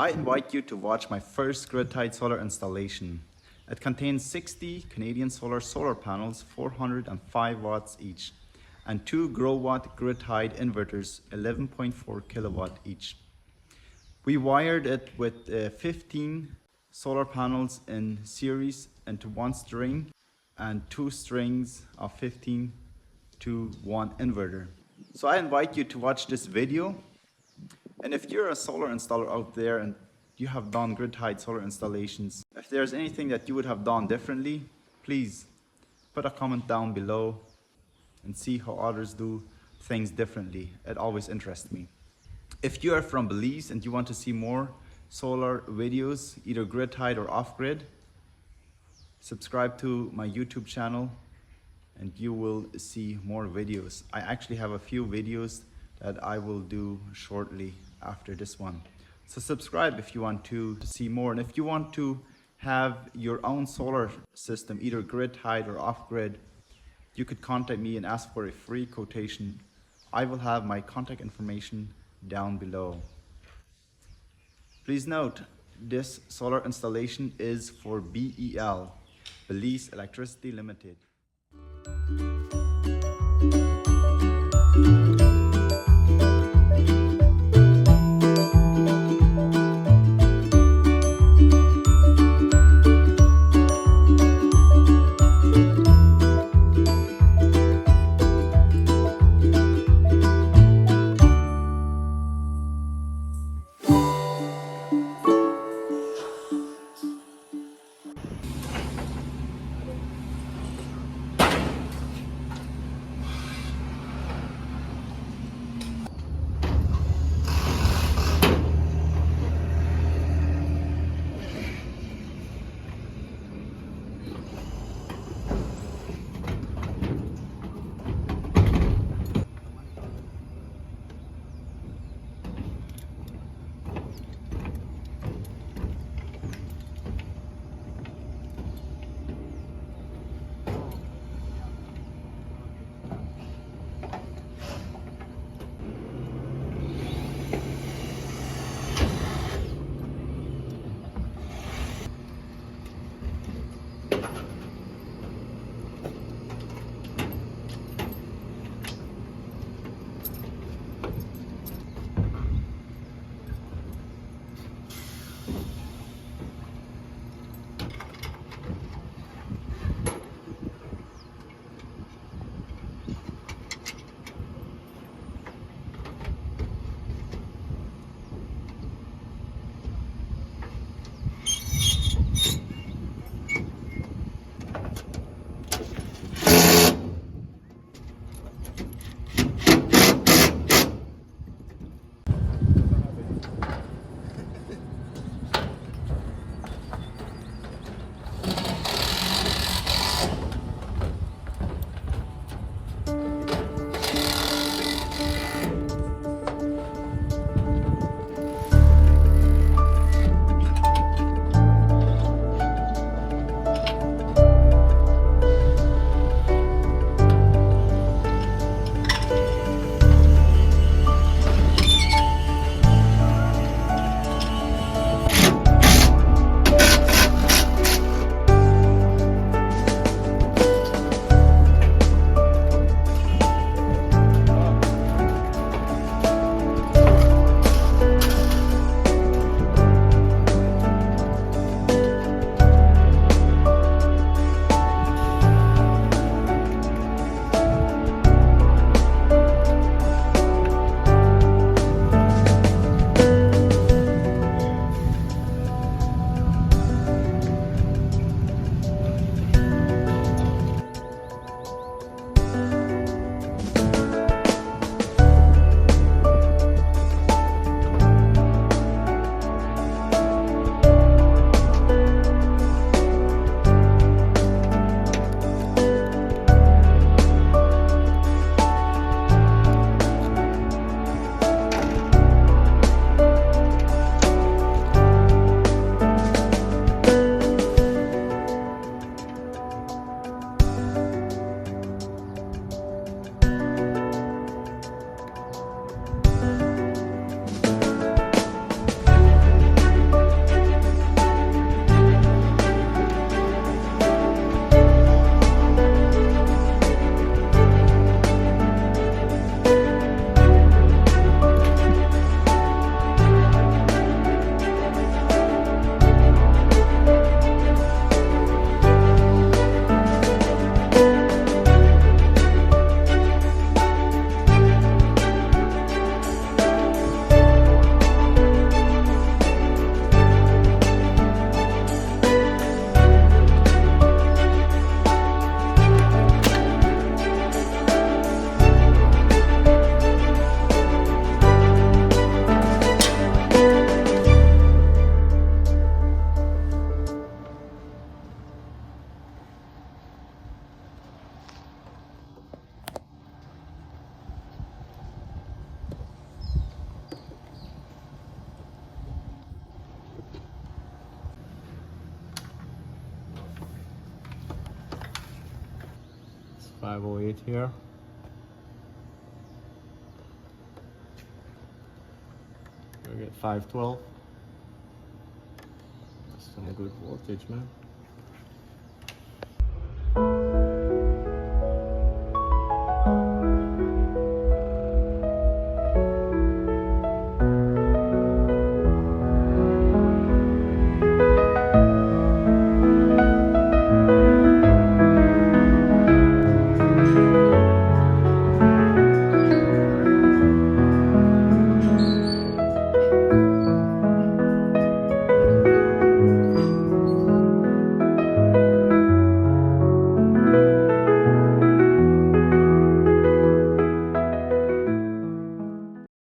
I invite you to watch my first GridTie solar installation. It contains 60 Canadian solar panels, 405 watts each, and 2 Growatt GridTie inverters, 11.4 kilowatt each. We wired it with 15 solar panels in series into one string and 2 strings of 15 to one inverter. So I invite you to watch this video. And if you're a solar installer out there and you have done GridTie solar installations, if there's anything that you would have done differently, please put a comment down below and see how others do things differently. It always interests me. If you are from Belize and you want to see more solar videos, either GridTie or off-grid, subscribe to my YouTube channel and you will see more videos. I actually have a few videos that I will do shortly after this one. So subscribe if you want to see more. And if you want to have your own solar system, either GridTie or off-grid, you could contact me and ask for a free quotation. I will have my contact information down below. Please note, this solar installation is for BEL, Belize Electricity Limited. 508 here. We get 512. That's still a good voltage, man.